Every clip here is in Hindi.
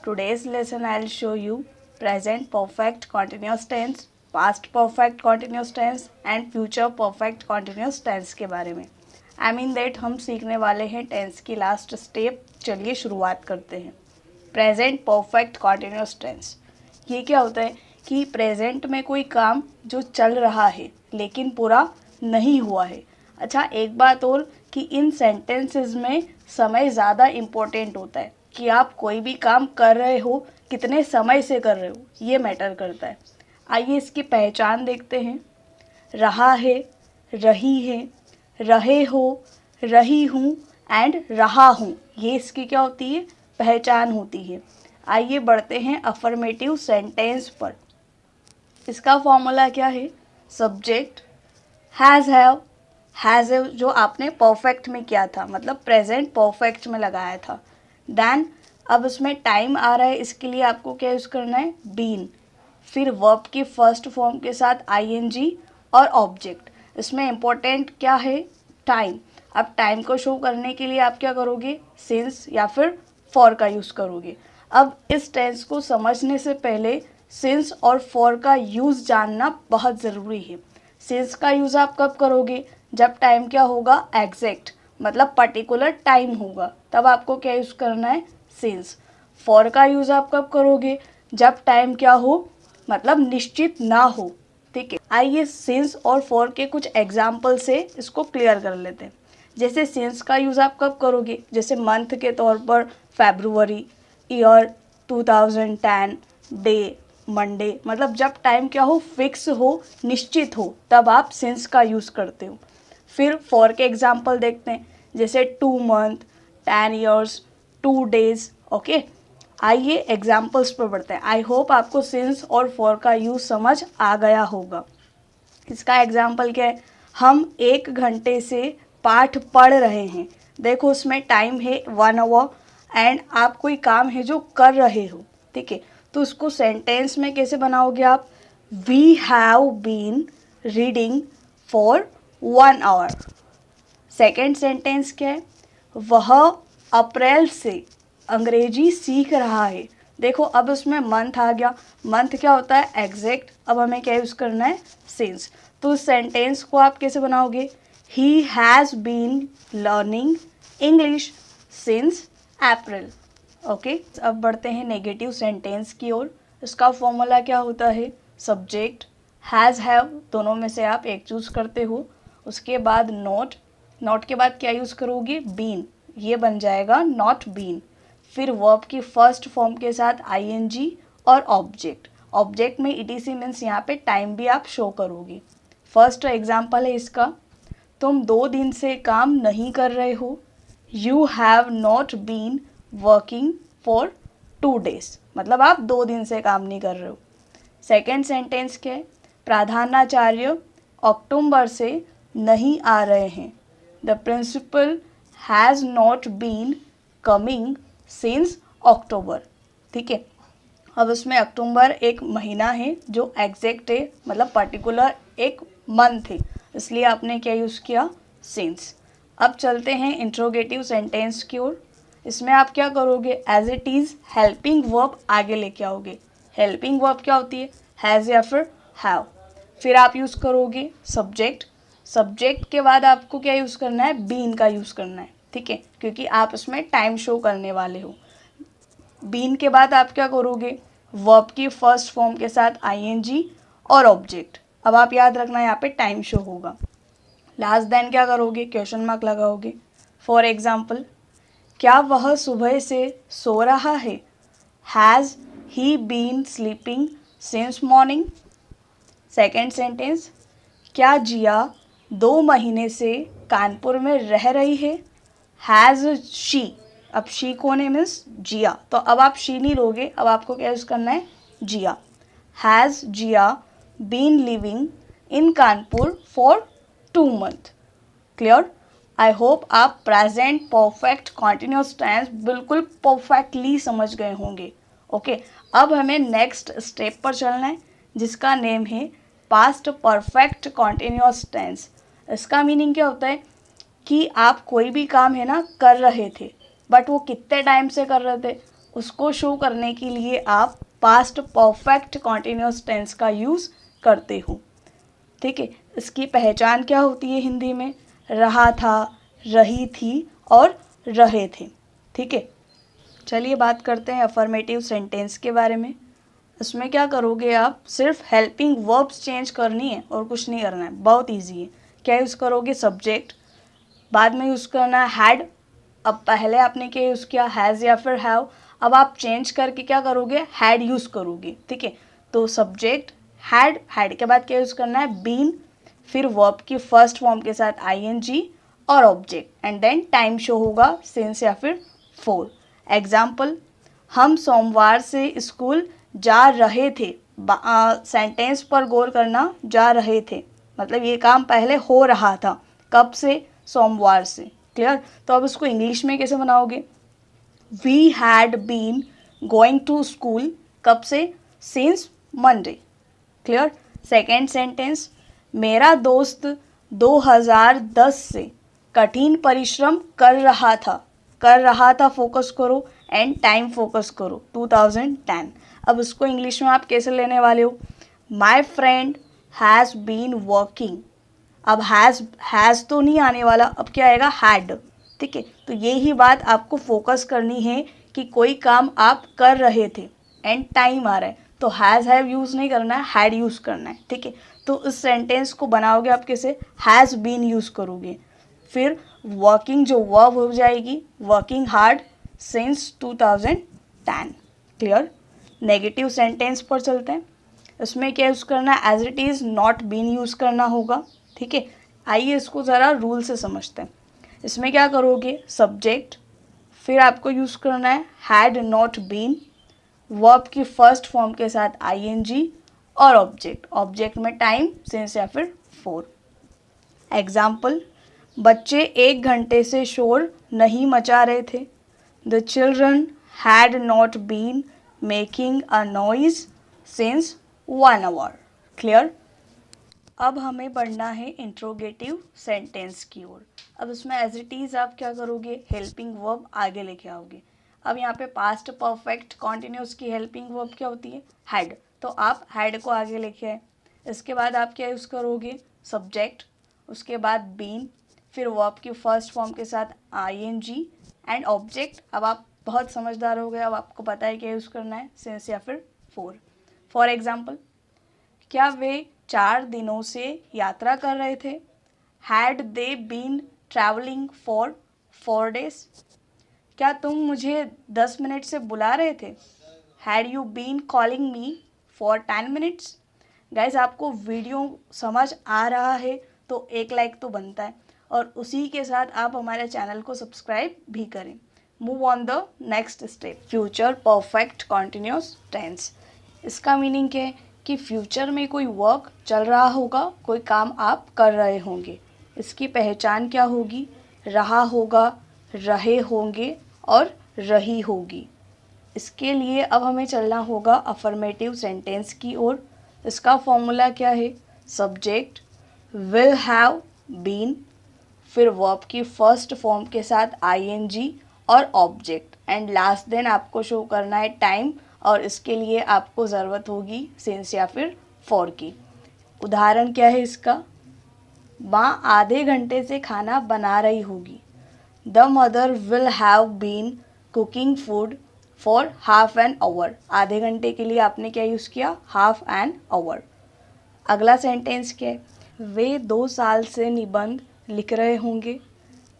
today's lesson I'll show you present perfect continuous tense, past perfect continuous tense and future perfect continuous tense के बारे में। I mean that हम सीखने वाले हैं टेंस की लास्ट स्टेप। चलिए शुरुआत करते हैं। प्रेजेंट परफेक्ट कॉन्टिन्यूस टेंस, ये क्या होता है कि प्रेजेंट में कोई काम जो चल रहा है लेकिन पूरा नहीं हुआ है। अच्छा, एक बात और कि इन सेंटेंसेस में समय ज़्यादा इम्पोर्टेंट होता है कि आप कोई भी काम कर रहे हो कितने समय से कर रहे हो, ये मैटर करता है। आइए इसकी पहचान देखते हैं। रहा है, रही है, रहे हो, रही हूँ एंड रहा हूँ, ये इसकी क्या होती है, पहचान होती है। आइए बढ़ते हैं अफर्मेटिव सेंटेंस पर। इसका फॉर्मूला क्या है, सब्जेक्ट हैज़ जो आपने परफेक्ट में किया था, मतलब प्रेजेंट परफेक्ट में लगाया था। देन अब उसमें टाइम आ रहा है, इसके लिए आपको क्या यूज़ करना है, बीन। फिर वर्ब की फर्स्ट फॉर्म के साथ आईएनजी और ऑब्जेक्ट। इसमें इम्पोर्टेंट क्या है, टाइम। अब टाइम को शो करने के लिए आप क्या करोगे, सिंस या फिर फॉर का यूज़ करोगे। अब इस टेंस को समझने से पहले सिंस और फॉर का यूज़ जानना बहुत ज़रूरी है। सिंस का यूज़ आप कब करोगे, जब टाइम क्या होगा, एग्जैक्ट, मतलब पर्टिकुलर टाइम होगा, तब आपको क्या यूज़ करना है, सिंस। फॉर का यूज़ आप कब करोगे, जब टाइम क्या हो, मतलब निश्चित ना हो। ठीक है, आइए सिंस और फॉर के कुछ एग्जाम्पल से इसको क्लियर कर लेते हैं। जैसे सिंस का यूज़ आप कब करोगे, जैसे मंथ के तौर पर फरवरी, ईयर 2010, डे मंडे, मतलब जब टाइम क्या हो, फिक्स हो, निश्चित हो, तब आप सिंस का यूज़ करते हो। फिर फॉर के एग्जाम्पल देखते हैं, जैसे 2 मंथ, 10 ईयर्स, 2 डेज। ओके, आइए एग्जाम्पल्स पर बढ़ते हैं। आई होप आपको सिंस और फॉर का यूज़ समझ आ गया होगा। इसका एग्जाम्पल क्या है, हम 1 घंटे से पाठ पढ़ रहे हैं। देखो उसमें टाइम है 1 आवर एंड आप कोई काम है जो कर रहे हो। ठीक है, तो उसको सेंटेंस में कैसे बनाओगे आप, we have been reading for 1 hour. Second sentence क्या है, वह अप्रैल से अंग्रेजी सीख रहा है। देखो अब उसमें मंथ आ गया, मंथ क्या होता है, एग्जैक्ट। अब हमें क्या यूज़ करना है, सिंस। तो इस सेंटेंस को आप कैसे बनाओगे, he has been learning English since April. Okay, अब बढ़ते हैं नेगेटिव सेंटेंस की ओर। इसका फॉर्मूला क्या होता है, सब्जेक्ट हैज़ हैव, दोनों में से आप एक चूज़ करते हो। उसके बाद नॉट, नॉट के बाद क्या यूज़ करोगे, बीन, ये बन जाएगा नॉट बीन। फिर वर्ब की फर्स्ट फॉर्म के साथ आईएनजी और ऑब्जेक्ट। ऑब्जेक्ट में ईटीसी मीन्स यहाँ पे टाइम भी आप शो करोगे। फर्स्ट एग्जाम्पल है इसका, तुम 2 दिन से काम नहीं कर रहे हो, you have not been working for 2 days, मतलब आप 2 दिन से काम नहीं कर रहे हो। सेकेंड सेंटेंस क्या है, प्रधानाचार्य अक्टूबर से नहीं आ रहे हैं, the principal has not been coming since October. ठीक है, अब उसमें अक्टूबर एक महीना है जो एग्जैक्ट है, मतलब पर्टिकुलर एक मंथ है, इसलिए आपने क्या यूज़ किया, सिंस। अब चलते हैं इंट्रोगेटिव सेंटेंस की ओर। इसमें आप क्या करोगे, as it is helping verb आगे लेके आओगे। हेल्पिंग वर्ब क्या होती है, हैज़ या फिर हैव। फिर आप यूज़ करोगे सब्जेक्ट। सब्जेक्ट के बाद आपको क्या यूज़ करना है, बीन का यूज़ करना है। ठीक है, क्योंकि आप उसमें टाइम शो करने वाले हो। बीन के बाद आप क्या करोगे, वर्ब की फर्स्ट फॉर्म के साथ आईएनजी और ऑब्जेक्ट। अब आप याद रखना यहाँ पे टाइम शो होगा। लास्ट देन क्या करोगे, क्वेश्चन मार्क लगाओगे। फॉर एग्जाम्पल, क्या वह सुबह से सो रहा है, has he been sleeping since morning. Second sentence, क्या जिया 2 महीने से कानपुर में रह रही है, हैज़ शी। अब शी कौन है, मीन्स जिया, तो अब आप शी नहीं लोगे, अब आपको क्या यूज़ करना है, Jiya. Has Jiya been living in Kanpur for 2 months। Clear. I hope आप प्रेजेंट परफेक्ट कॉन्टिन्यूस टेंस बिल्कुल परफेक्टली समझ गए होंगे। ओके, अब हमें नेक्स्ट स्टेप पर चलना है जिसका नेम है पास्ट परफेक्ट कॉन्टिन्यूस टेंस। इसका मीनिंग क्या होता है कि आप कोई भी काम है ना कर रहे थे, बट वो कितने टाइम से कर रहे थे उसको शो करने के लिए आप पास्ट परफेक्ट कॉन्टिन्यूस टेंस का यूज़ करते हो। ठीक है, इसकी पहचान क्या होती है हिंदी में? रहा था, रही थी और रहे थे। ठीक है, चलिए बात करते हैं अफर्मेटिव सेंटेंस के बारे में। इसमें क्या करोगे आप? सिर्फ हेल्पिंग वर्ब्स चेंज करनी है और कुछ नहीं करना है, बहुत इजी है। क्या यूज़ करोगे? सब्जेक्ट, बाद में यूज़ करना है हैड। अब पहले आपने क्या यूज़ किया? हैज़ या फिर हैव। अब आप चेंज करके क्या करोगे? हैड यूज़ करोगे। ठीक है, तो सब्जेक्ट हैड, हैड के बाद क्या यूज़ करना है? बीन, फिर वर्ब की फर्स्ट फॉर्म के साथ आईएनजी और object, and then time show होगा सिंस या फिर फॉर। एग्जाम्पल, हम सोमवार से स्कूल जा रहे थे। सेंटेंस पर गौर करना, जा रहे थे मतलब ये काम पहले हो रहा था। कब से? सोमवार से। क्लियर? तो अब इसको इंग्लिश में कैसे बनाओगे? We had been going to school. कब से? Since Monday. Clear? Second sentence, मेरा दोस्त 2010 से कठिन परिश्रम कर रहा था। कर रहा था फोकस करो एंड टाइम फोकस करो, 2010। अब उसको इंग्लिश में आप कैसे लेने वाले हो? My friend has been working. अब हैज़ तो नहीं आने वाला, अब क्या आएगा? हैड। ठीक है, तो ये ही बात आपको फोकस करनी है कि कोई काम आप कर रहे थे एंड टाइम आ रहा है, तो हैज़ हैव यूज़ नहीं करना है, हैड यूज़ करना है। ठीक है, तो इस सेंटेंस को बनाओगे आप कैसे? हैज़ बीन यूज़ करोगे, फिर वर्किंग जो वर्ब हो जाएगी, working hard since 2010। Clear? Negative sentence पर चलते हैं। इसमें क्या यूज़ करना है? As it is not been use करना होगा। ठीक है, आइए इसको ज़रा रूल से समझते हैं। इसमें क्या करोगे? सब्जेक्ट, फिर आपको यूज़ करना है हैड नॉट बीन, वर्ब की फर्स्ट फॉर्म के साथ आईएनजी और ऑब्जेक्ट, ऑब्जेक्ट में टाइम, सिंस या फिर फॉर। एग्जाम्पल, बच्चे 1 घंटे से शोर नहीं मचा रहे थे। The children had not been making a noise since 1 hour. Clear? अब हमें बढ़ना है इंट्रोगेटिव सेंटेंस की ओर। अब इसमें एज इट इज़ आप क्या करोगे? हेल्पिंग वर्ब आगे लेके आओगे। अब यहाँ पे पास्ट परफेक्ट कॉन्टिन्यूस की हेल्पिंग वर्ब क्या होती है? हैड, तो आप हैड को आगे लेके आए। इसके बाद आप क्या यूज़ करोगे? सब्जेक्ट, उसके बाद बीन, फिर वर्ब की फर्स्ट फॉर्म के साथ आईएनजी एंड ऑब्जेक्ट। अब आप बहुत समझदार हो गए, अब आपको पता है क्या यूज़ करना है, सिंस या फिर फॉर। फॉर एग्जाम्पल, क्या वे 4 दिनों से यात्रा कर रहे थे? Had they been travelling for 4 days? क्या तुम मुझे 10 मिनट से बुला रहे थे? Had you been calling me for 10 minutes? Guys, आपको वीडियो समझ आ रहा है तो एक लाइक तो बनता है, और उसी के साथ आप हमारे चैनल को सब्सक्राइब भी करें। Move on the next step, future perfect continuous tense. इसका मीनिंग क्या है कि फ्यूचर में कोई वर्क चल रहा होगा, कोई काम आप कर रहे होंगे। इसकी पहचान क्या होगी? रहा होगा, रहे होंगे और रही होगी। इसके लिए अब हमें चलना होगा अफर्मेटिव सेंटेंस की ओर। इसका फॉर्मूला क्या है? सब्जेक्ट विल हैव बीन, फिर वर्ब की फर्स्ट फॉर्म के साथ आईएनजी और ऑब्जेक्ट, एंड लास्ट दिन आपको शो करना है टाइम, और इसके लिए आपको ज़रूरत होगी सिंस या फिर फॉर की। उदाहरण क्या है इसका? माँ आधे घंटे से खाना बना रही होगी। The mother will have been cooking food for half an hour. आधे घंटे के लिए आपने क्या यूज़ किया? Half an hour. अगला सेंटेंस क्या है? वे 2 साल से निबंध लिख रहे होंगे।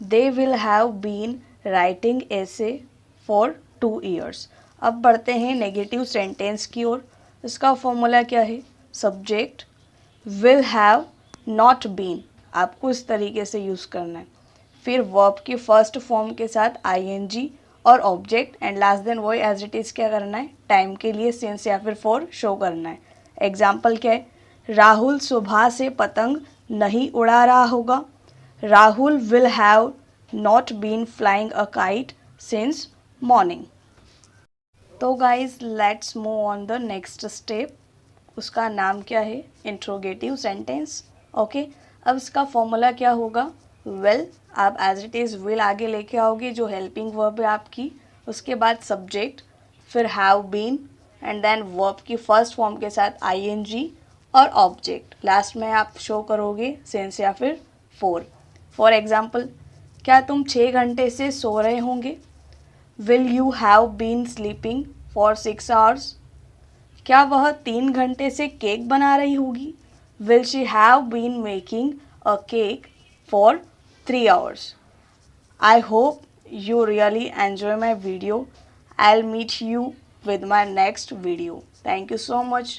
They will have been writing essay for 2 years। अब बढ़ते हैं नेगेटिव सेंटेंस की ओर। इसका फॉर्मूला क्या है? Subject will have not been, आपको इस तरीके से यूज़ करना है, फिर वर्ब की फर्स्ट फॉर्म के साथ आईएनजी और ऑब्जेक्ट, एंड लास्ट दिन वही एज इट इज़ क्या करना है? टाइम के लिए सिंस या फिर फॉर शो करना है। एग्जाम्पल क्या है? राहुल सुबह से पतंग नहीं उड़ा रहा होगा। Rahul will have not been flying a kite since morning. तो guys let's move on the next step. उसका नाम क्या है? Interrogative sentence. ओके, अब इसका फॉर्मूला क्या होगा? विल, आप एज इट इज़ विल आगे लेके आओगे जो हेल्पिंग वर्ब है आपकी। उसके बाद सब्जेक्ट, फिर have been and then verb की फर्स्ट फॉर्म के साथ ing और ऑब्जेक्ट। लास्ट में आप शो करोगे सिंस या फिर फॉर एग्जाम्पल, क्या तुम 6 घंटे से सो रहे होंगे? Will you have been sleeping for 6 hours? क्या वह 3 घंटे से केक बना रही होगी? Will she have been making a cake for 3 hours? I hope you really enjoy my video. I'll meet you with my next video. Thank you so much.